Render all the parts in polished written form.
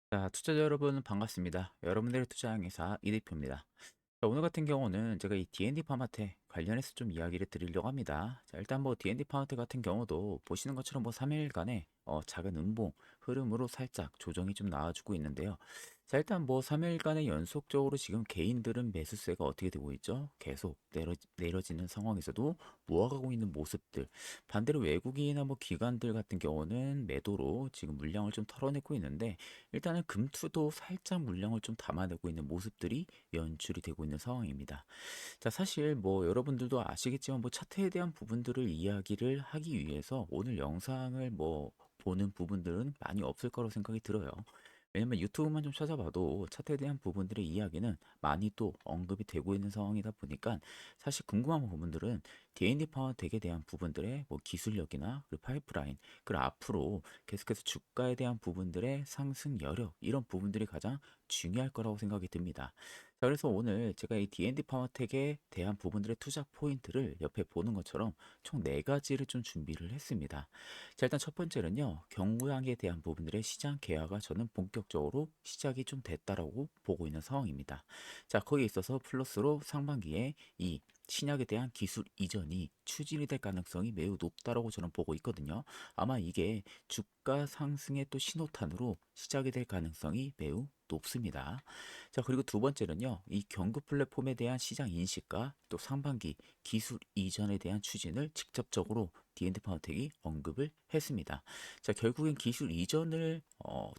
자, 투자자 여러분 반갑습니다. 여러분들의 투자항의사 이대표입니다. 자, 오늘 같은 경우는 제가 이 D&D 파마테 관련해서 좀 이야기를 드리려고 합니다. 자, 일단 뭐 D&D 파마테 같은 경우도 보시는 것처럼 뭐 3일간의 작은 음봉 흐름으로 살짝 조정이 좀 나와주고 있는데요. 자, 일단 뭐 3일간의 연속적으로 지금 개인들은 매수세가 어떻게 되고 있죠? 계속 내려지는 상황에서도 모아가고 있는 모습들. 반대로 외국인이나 뭐 기관들 같은 경우는 매도로 지금 물량을 좀 털어내고 있는데, 일단은 금투도 살짝 물량을 좀 담아내고 있는 모습들이 연출이 되고 있는 상황입니다. 자, 사실 뭐 여러분들도 아시겠지만 뭐 차트에 대한 부분들을 이야기를 하기 위해서 오늘 영상을 뭐 보는 부분들은 많이 없을 거라고 생각이 들어요. 왜냐면 유튜브만 좀 찾아봐도 차트에 대한 부분들의 이야기는 많이 또 언급이 되고 있는 상황이다 보니까 사실 궁금한 부분들은 D&D 파워텍에 대한 부분들의 뭐 기술력이나 그리고 파이프라인, 그리고 앞으로 계속해서 주가에 대한 부분들의 상승 여력, 이런 부분들이 가장 중요할 거라고 생각이 듭니다. 자, 그래서 오늘 제가 이 D&D 파워텍에 대한 부분들의 투자 포인트를 옆에 보는 것처럼 총 4가지를 좀 준비를 했습니다. 자, 일단 첫 번째는요, 경우양에 대한 부분들의 시장 개화가 저는 본격적으로 시작이 좀 됐다라고 보고 있는 상황입니다. 자, 거기에 있어서 플러스로 상반기에 이 신약에 대한 기술 이전이 추진이 될 가능성이 매우 높다라고 저는 보고 있거든요. 아마 이게 주가 상승의 또 신호탄으로 시작이 될 가능성이 매우 높습니다. 자, 그리고 두 번째는요, 이 경구 플랫폼에 대한 시장 인식과 또 상반기 기술 이전에 대한 추진을 직접적으로 D&D 파운텍이 언급을 했습니다. 자, 결국엔 기술 이전을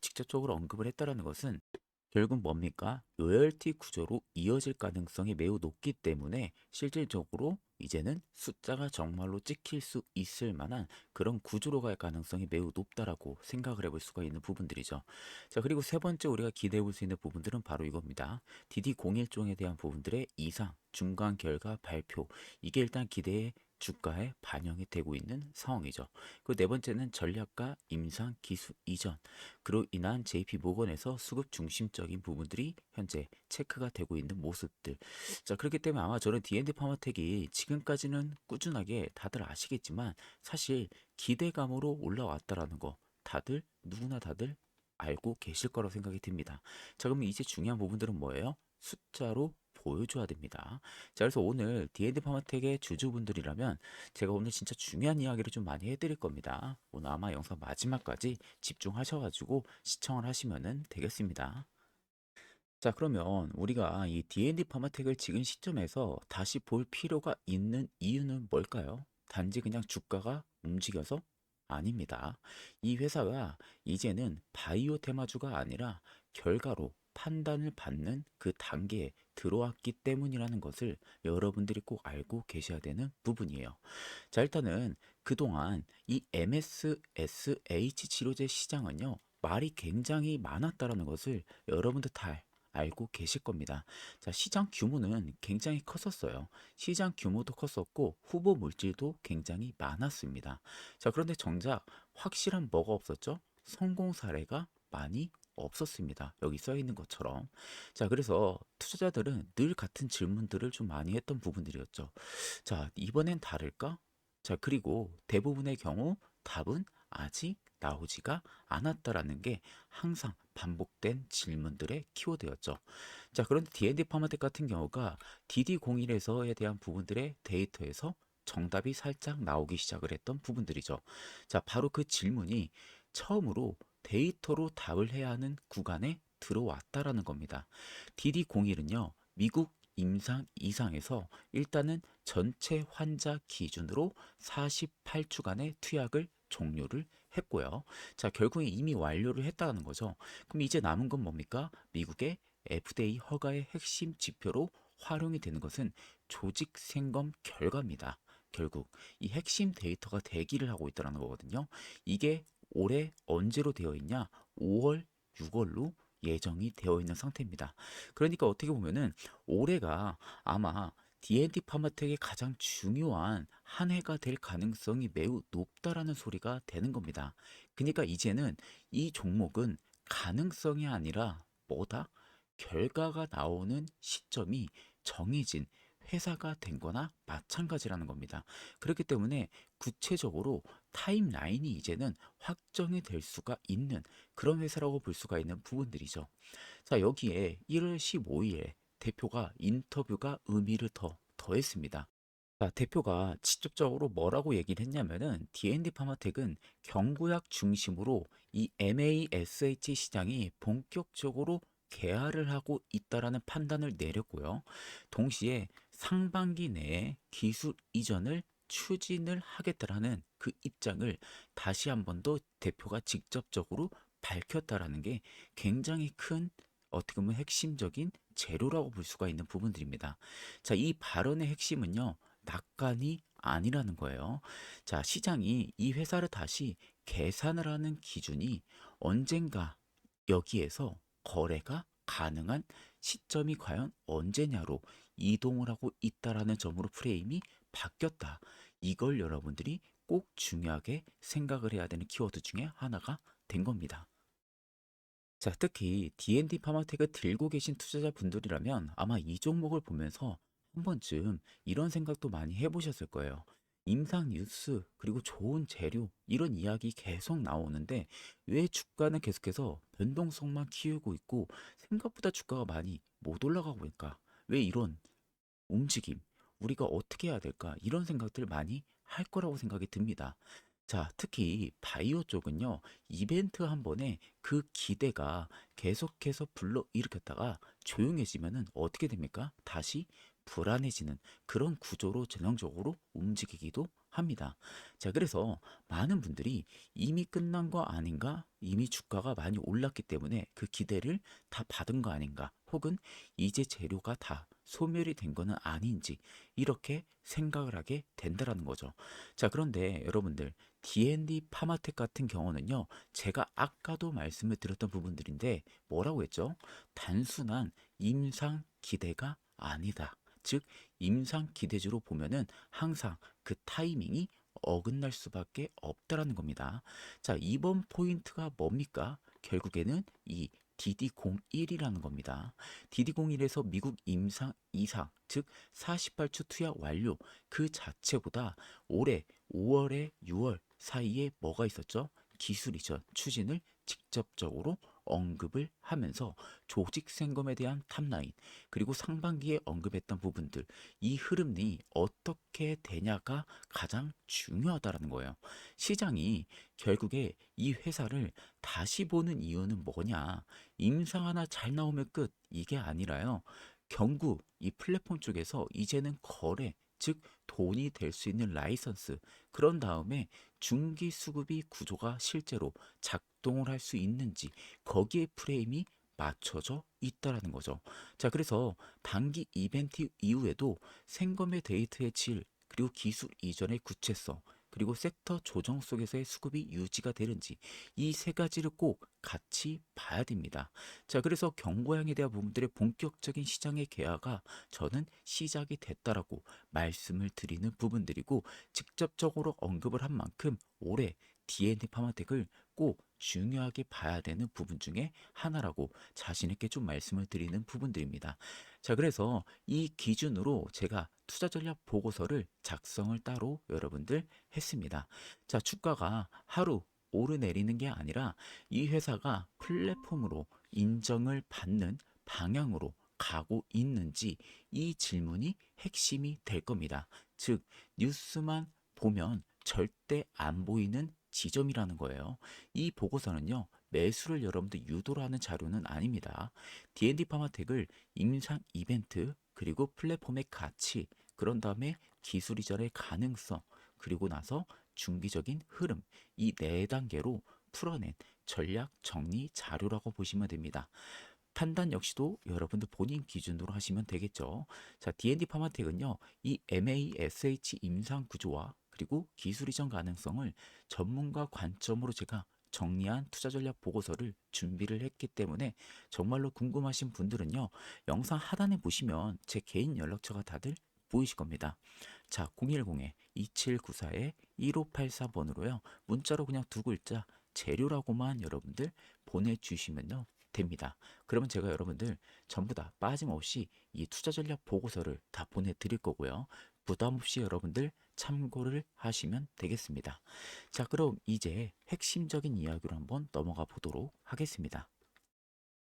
직접적으로 언급을 했다라는 것은 결국 뭡니까? 로열티 구조로 이어질 가능성이 매우 높기 때문에 실질적으로 이제는 숫자가 정말로 찍힐 수 있을 만한 그런 구조로 갈 가능성이 매우 높다라고 생각을 해볼 수가 있는 부분들이죠. 자, 그리고 세 번째 우리가 기대해 볼 수 있는 부분들은 바로 이겁니다. DD01종에 대한 부분들의 이상, 중간 결과 발표. 이게 일단 기대의 주가에 반영이 되고 있는 상황이죠. 그 네 번째는 전략과 임상 기술 이전. 그로 인한 JP 모건에서 수급 중심적인 부분들이 현재 체크가 되고 있는 모습들. 자, 그렇기 때문에 아마 저는 D&D 파마텍이 지금까지는 꾸준하게 다들 아시겠지만 사실 기대감으로 올라왔다라는 거 다들 누구나 다들 알고 계실 거라고 생각이 듭니다. 자, 그러면 이제 중요한 부분들은 뭐예요? 숫자로 보여줘야 됩니다. 자, 그래서 오늘 D&D 파마텍의 주주분들이라면 제가 오늘 진짜 중요한 이야기를 좀 많이 해드릴 겁니다. 오늘 아마 영상 마지막까지 집중하셔가지고 시청을 하시면 되겠습니다. 자, 그러면 우리가 이 D&D 파마텍을 지금 시점에서 다시 볼 필요가 있는 이유는 뭘까요? 단지 그냥 주가가 움직여서? 아닙니다. 이 회사가 이제는 바이오 테마주가 아니라 결과로 판단을 받는 그 단계에 들어왔기 때문이라는 것을 여러분들이 꼭 알고 계셔야 되는 부분이에요. 자, 일단은 그동안 이 MSSH 치료제 시장은요, 말이 굉장히 많았다라는 것을 여러분들 다 알고 계실 겁니다. 자, 시장 규모는 굉장히 컸었어요. 시장 규모도 컸었고 후보 물질도 굉장히 많았습니다. 자, 그런데 정작 확실한 뭐가 없었죠? 성공 사례가 많이 없었습니다. 여기 써 있는 것처럼. 자, 그래서 투자자들은 늘 같은 질문들을 좀 많이 했던 부분들이었죠. 자, 이번엔 다를까? 자, 그리고 대부분의 경우 답은 아직 나오지가 않았다라는 게 항상 반복된 질문들의 키워드였죠. 자, 그런데 D&D 파마텍 같은 경우가 DD01에서에 대한 부분들의 데이터에서 정답이 살짝 나오기 시작을 했던 부분들이죠. 자, 바로 그 질문이 처음으로 데이터로 답을 해야 하는 구간에 들어왔다라는 겁니다. DD01은요, 미국 임상 이상에서 일단은 전체 환자 기준으로 48주간의 투약을 종료를 했고요. 자, 결국에 이미 완료를 했다는 거죠. 그럼 이제 남은 건 뭡니까? 미국의 FDA 허가의 핵심 지표로 활용이 되는 것은 조직 생검 결과입니다. 결국 이 핵심 데이터가 대기를 하고 있다는 거거든요. 이게 올해 언제로 되어 있냐? 5월, 6월로 예정이 되어 있는 상태입니다. 그러니까 어떻게 보면은 올해가 아마 D&D 파마텍의 가장 중요한 한 해가 될 가능성이 매우 높다라는 소리가 되는 겁니다. 그러니까 이제는 이 종목은 가능성이 아니라 뭐다? 결과가 나오는 시점이 정해진 회사가 된 거나 마찬가지라는 겁니다. 그렇기 때문에 구체적으로 타임라인이 이제는 확정이 될 수가 있는 그런 회사라고 볼 수가 있는 부분들이죠. 자, 여기에 1월 15일에 대표가 인터뷰가 의미를 더했습니다. 자, 대표가 직접적으로 뭐라고 얘기를 했냐면은 D&D 파마텍은 경구약 중심으로 이 MASH 시장이 본격적으로 개화를 하고 있다라는 판단을 내렸고요. 동시에 상반기 내에 기술 이전을 추진을 하겠다라는 그 입장을 다시 한 번 더 대표가 직접적으로 밝혔다라는 게 굉장히 큰 어떻게 보면 핵심적인 재료라고 볼 수가 있는 부분들입니다. 자, 이 발언의 핵심은요. 낙관이 아니라는 거예요. 자, 시장이 이 회사를 다시 계산을 하는 기준이 언젠가 여기에서 거래가 가능한 시점이 과연 언제냐로 이동을 하고 있다라는 점으로 프레임이 바뀌었다. 이걸 여러분들이 꼭 중요하게 생각을 해야 되는 키워드 중에 하나가 된 겁니다. 자, 특히 D&D 파마텍을 들고 계신 투자자분들이라면 아마 이 종목을 보면서 한 번쯤 이런 생각도 많이 해보셨을 거예요. 임상 뉴스, 그리고 좋은 재료, 이런 이야기 계속 나오는데 왜 주가는 계속해서 변동성만 키우고 있고 생각보다 주가가 많이 못 올라가고 있을까? 왜 이런 움직임, 우리가 어떻게 해야 될까? 이런 생각들 많이 할 거라고 생각이 듭니다. 자, 특히 바이오 쪽은요, 이벤트 한 번에 그 기대가 계속해서 불러일으켰다가 조용해지면은 어떻게 됩니까? 다시 불안해지는 그런 구조로 전형적으로 움직이기도 합니다. 자, 그래서 많은 분들이 이미 끝난 거 아닌가? 이미 주가가 많이 올랐기 때문에 그 기대를 다 받은 거 아닌가? 혹은 이제 재료가 다 소멸이 된 거는 아닌지 이렇게 생각을 하게 된다라는 거죠. 자, 그런데 여러분들 D&D 파마텍 같은 경우는요, 제가 아까도 말씀을 드렸던 부분들인데 뭐라고 했죠? 단순한 임상 기대가 아니다. 즉 임상 기대주로 보면은 항상 그 타이밍이 어긋날 수밖에 없다라는 겁니다. 자, 이번 포인트가 뭡니까? 결국에는 이 DD01이라는 겁니다. DD01에서 미국 임상 이상, 즉 48주 투약 완료 그 자체보다 올해 5월에 6월 사이에 뭐가 있었죠? 기술 이전 추진을 직접적으로 언급을 하면서 조직 생검에 대한 탑라인, 그리고 상반기에 언급했던 부분들, 이 흐름이 어떻게 되냐가 가장 중요하다라는 거예요. 시장이 결국에 이 회사를 다시 보는 이유는 뭐냐? 임상 하나 잘 나오면 끝, 이게 아니라요. 경구 이 플랫폼 쪽에서 이제는 거래, 즉 돈이 될 수 있는 라이선스, 그런 다음에 중기 수급이 구조가 실제로 작동을 할 수 있는지 거기에 프레임이 맞춰져 있다라는 거죠. 자, 그래서 단기 이벤트 이후에도 생검의 데이터의 질, 그리고 기술 이전의 구체성, 그리고 섹터 조정 속에서의 수급이 유지가 되는지 이 세 가지를 꼭 같이 봐야 됩니다. 자, 그래서 경고양에 대한 부분들의 본격적인 시장의 개화가 저는 시작이 됐다라고 말씀을 드리는 부분들이고, 직접적으로 언급을 한 만큼 올해 D&D 파마텍을 꼭 중요하게 봐야 되는 부분 중에 하나라고 자신 있게 좀 말씀을 드리는 부분들입니다. 자, 그래서 이 기준으로 제가 투자 전략 보고서를 작성을 따로 여러분들 했습니다. 자, 주가가 하루 오르내리는 게 아니라 이 회사가 플랫폼으로 인정을 받는 방향으로 가고 있는지 이 질문이 핵심이 될 겁니다. 즉, 뉴스만 보면 절대 안 보이는 지점이라는 거예요. 이 보고서는요, 매수를 여러분들 유도를 하는 자료는 아닙니다. D&D 파마텍을 임상 이벤트, 그리고 플랫폼의 가치, 그런 다음에 기술 이전의 가능성, 그리고 나서 중기적인 흐름, 이 네 단계로 풀어낸 전략 정리 자료라고 보시면 됩니다. 판단 역시도 여러분들 본인 기준으로 하시면 되겠죠. 자, D&D 파마텍은요, 이 MASH 임상 구조와 그리고 기술 이전 가능성을 전문가 관점으로 제가 정리한 투자 전략 보고서를 준비를 했기 때문에 정말로 궁금하신 분들은요, 영상 하단에 보시면 제 개인 연락처가 다들 보이실 겁니다. 자, 010-2794-1584번으로요, 문자로 그냥 두 글자 재료라고만 여러분들 보내주시면요 됩니다. 그러면 제가 여러분들 전부 다 빠짐없이 이 투자 전략 보고서를 다 보내드릴 거고요. 부담 없이 여러분들 참고를 하시면 되겠습니다. 자, 그럼 이제 핵심적인 이야기로 한번 넘어가 보도록 하겠습니다.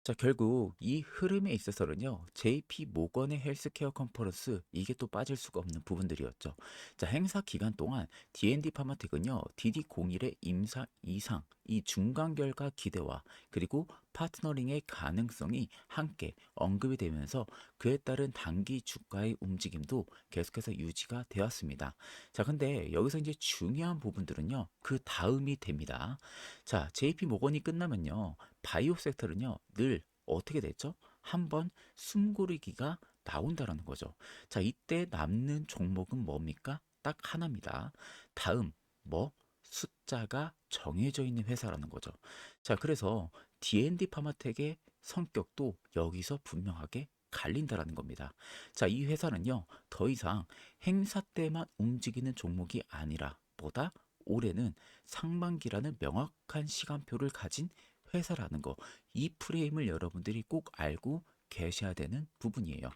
자, 결국 이 흐름에 있어서는요, JP 모건의 헬스케어 컨퍼런스, 이게 또 빠질 수가 없는 부분들이었죠. 자, 행사 기간 동안 D&D 파마텍은요, DD01의 임상 이상, 이 중간 결과 기대와 그리고 파트너링의 가능성이 함께 언급이 되면서 그에 따른 단기 주가의 움직임도 계속해서 유지가 되었습니다. 자, 근데 여기서 이제 중요한 부분들은요, 그 다음이 됩니다. 자, JP 모건이 끝나면요, 바이오 섹터는요, 늘 어떻게 됐죠? 한번 숨고르기가 나온다라는 거죠. 자, 이때 남는 종목은 뭡니까? 딱 하나입니다. 다음, 뭐? 숫자가 정해져 있는 회사라는 거죠. 자, 그래서 D&D 파마텍의 성격도 여기서 분명하게 갈린다라는 겁니다. 자, 이 회사는요, 더 이상 행사 때만 움직이는 종목이 아니라 보다 올해는 상반기라는 명확한 시간표를 가진 회사라는 거, 이 프레임을 여러분들이 꼭 알고 계셔야 되는 부분이에요.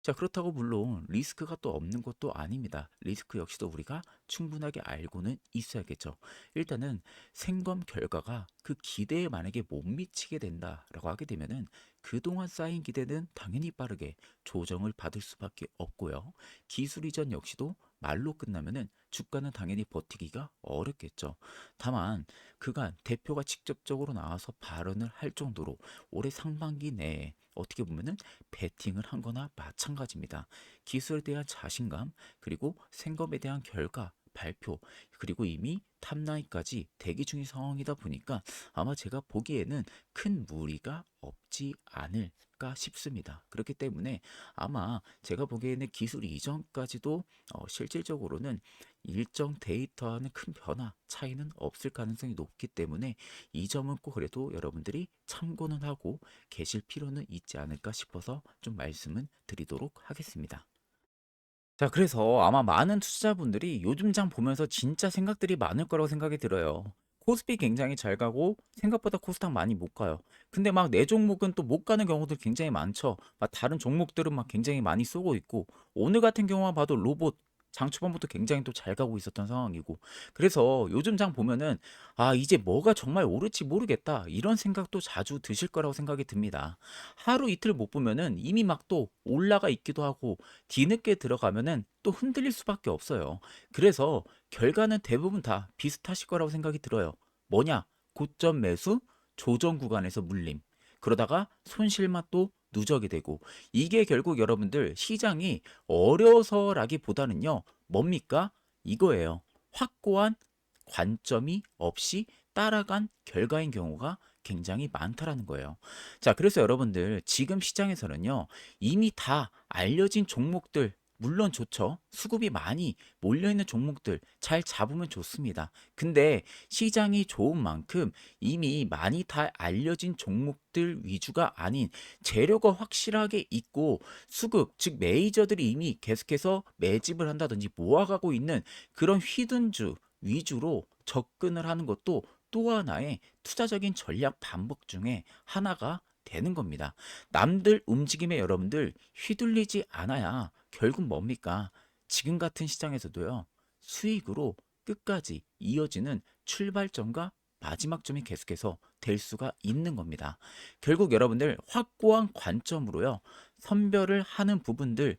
자, 그렇다고 물론 리스크가 또 없는 것도 아닙니다. 리스크 역시도 우리가 충분하게 알고는 있어야겠죠. 일단은 생검 결과가 그 기대에 만약에 못 미치게 된다라고 하게 되면은 그동안 쌓인 기대는 당연히 빠르게 조정을 받을 수밖에 없고요. 기술 이전 역시도 말로 끝나면은 주가는 당연히 버티기가 어렵겠죠. 다만 그간 대표가 직접적으로 나와서 발언을 할 정도로 올해 상반기 내에 어떻게 보면은 베팅을 한 거나 마찬가지입니다. 기술에 대한 자신감, 그리고 생검에 대한 결과, 발표, 그리고 이미 탑라인까지 대기 중인 상황이다 보니까 아마 제가 보기에는 큰 무리가 없지 않을까 싶습니다. 그렇기 때문에 아마 제가 보기에는 기술 이전까지도 실질적으로는 일정 데이터와는 큰 변화, 차이는 없을 가능성이 높기 때문에 이 점은 꼭 그래도 여러분들이 참고는 하고 계실 필요는 있지 않을까 싶어서 좀 말씀은 드리도록 하겠습니다. 자, 그래서 아마 많은 투자자분들이 요즘 장 보면서 진짜 생각들이 많을 거라고 생각이 들어요. 코스피 굉장히 잘 가고 생각보다 코스닥 많이 못 가요. 근데 막 내 종목은 또 못 가는 경우들 굉장히 많죠. 막 다른 종목들은 막 굉장히 많이 쏘고 있고 오늘 같은 경우만 봐도 로봇 장 초반부터 굉장히 또 잘 가고 있었던 상황이고 그래서 요즘 장 보면은 아, 이제 뭐가 정말 오를지 모르겠다 이런 생각도 자주 드실 거라고 생각이 듭니다. 하루 이틀 못 보면은 이미 막 또 올라가 있기도 하고 뒤늦게 들어가면은 또 흔들릴 수밖에 없어요. 그래서 결과는 대부분 다 비슷하실 거라고 생각이 들어요. 뭐냐? 고점 매수, 조정 구간에서 물림. 그러다가 손실만 또 누적이 되고 이게 결국 여러분들 시장이 어려서라기보다는요. 뭡니까? 이거예요. 확고한 관점이 없이 따라간 결과인 경우가 굉장히 많다라는 거예요. 자, 그래서 여러분들 지금 시장에서는요. 이미 다 알려진 종목들 물론 좋죠. 수급이 많이 몰려있는 종목들 잘 잡으면 좋습니다. 근데 시장이 좋은 만큼 이미 많이 다 알려진 종목들 위주가 아닌 재료가 확실하게 있고 수급, 즉 메이저들이 이미 계속해서 매집을 한다든지 모아가고 있는 그런 휘둔주 위주로 접근을 하는 것도 또 하나의 투자적인 전략 반복 중에 하나가 되는 겁니다. 남들 움직임에 여러분들 휘둘리지 않아야 결국 뭡니까? 지금 같은 시장에서도요, 수익으로 끝까지 이어지는 출발점과 마지막 점이 계속해서 될 수가 있는 겁니다. 결국 여러분들 확고한 관점으로요, 선별을 하는 부분들,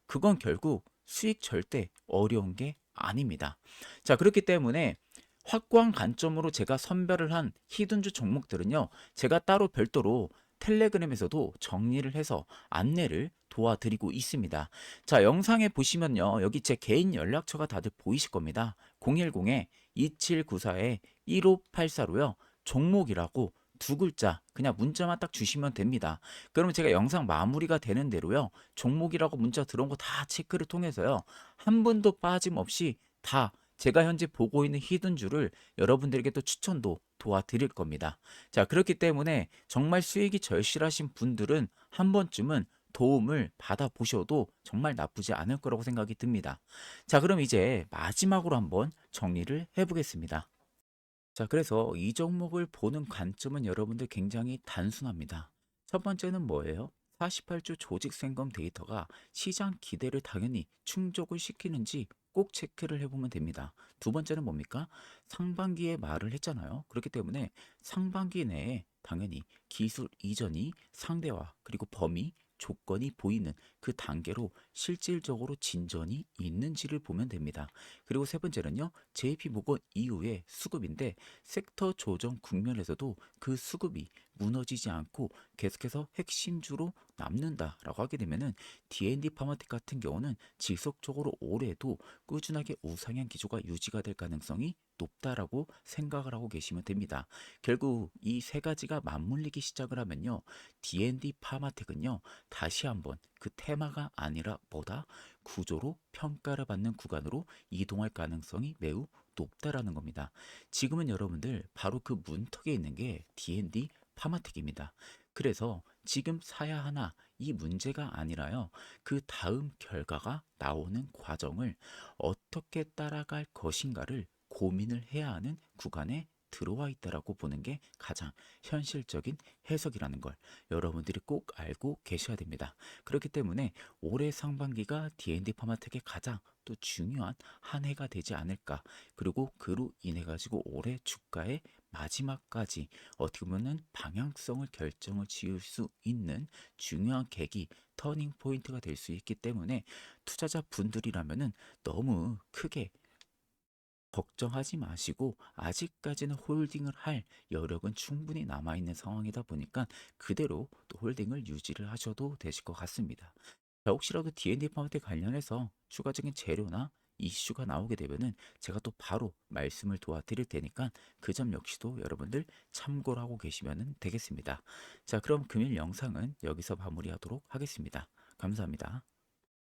그건 결국 수익 절대 어려운 게 아닙니다. 자, 그렇기 때문에 확고한 관점으로 제가 선별을 한 히든주 종목들은요, 제가 따로 별도로 텔레그램에서도 정리를 해서 안내를 도와드리고 있습니다. 자, 영상에 보시면요, 여기 제 개인 연락처가 다들 보이실 겁니다. 010-2794-1584로요, 종목이라고 두 글자 그냥 문자만 딱 주시면 됩니다. 그러면 제가 영상 마무리가 되는 대로요, 종목이라고 문자 들어온 거 다 체크를 통해서요, 한 분도 빠짐없이 다 제가 현재 보고 있는 히든주를 여러분들에게 또 추천도 도와드릴 겁니다. 자, 그렇기 때문에 정말 수익이 절실하신 분들은 한 번쯤은 도움을 받아보셔도 정말 나쁘지 않을 거라고 생각이 듭니다. 자, 그럼 이제 마지막으로 한번 정리를 해보겠습니다. 자, 그래서 이 종목을 보는 관점은 여러분들 굉장히 단순합니다. 첫 번째는 뭐예요? 48주 조직 생검 데이터가 시장 기대를 당연히 충족을 시키는지 꼭 체크를 해보면 됩니다. 두 번째는 뭡니까? 상반기에 말을 했잖아요. 그렇기 때문에 상반기 내에 당연히 기술 이전이 상대화 그리고 범위 조건이 보이는 그 단계로 실질적으로 진전이 있는지를 보면 됩니다. 그리고 세 번째는요, JP 모건 이후의 수급인데 섹터 조정 국면에서도 그 수급이 무너지지 않고 계속해서 핵심주로 남는다라고 하게 되면은 D&D 파마텍 같은 경우는 지속적으로 올해도 꾸준하게 우상향 기조가 유지가 될 가능성이 높다라고 생각을 하고 계시면 됩니다. 결국 이 세 가지가 맞물리기 시작을 하면요, D&D 파마텍은요 다시 한번 그 테마가 아니라 뭐다 구조로 평가를 받는 구간으로 이동할 가능성이 매우 높다라는 겁니다. 지금은 여러분들 바로 그 문턱에 있는 게 D&D 파마텍입니다. 그래서 지금 사야 하나 이 문제가 아니라요. 그 다음 결과가 나오는 과정을 어떻게 따라갈 것인가를 고민을 해야 하는 구간에 들어와 있다라고 보는 게 가장 현실적인 해석이라는 걸 여러분들이 꼭 알고 계셔야 됩니다. 그렇기 때문에 올해 상반기가 D&D 파마텍의 가장 또 중요한 한 해가 되지 않을까. 그리고 그로 인해 가지고 올해 주가의 마지막까지 어떻게 보면 방향성을 결정을 지을 수 있는 중요한 계기, 터닝 포인트가 될 수 있기 때문에 투자자 분들이라면은 너무 크게 걱정하지 마시고 아직까지는 홀딩을 할 여력은 충분히 남아있는 상황이다 보니까 그대로 또 홀딩을 유지를 하셔도 되실 것 같습니다. 자, 혹시라도 D&D 파운드 관련해서 추가적인 재료나 이슈가 나오게 되면은 제가 또 바로 말씀을 도와드릴 테니까 그 점 역시도 여러분들 참고를 하고 계시면 되겠습니다. 자, 그럼 금일 영상은 여기서 마무리하도록 하겠습니다. 감사합니다.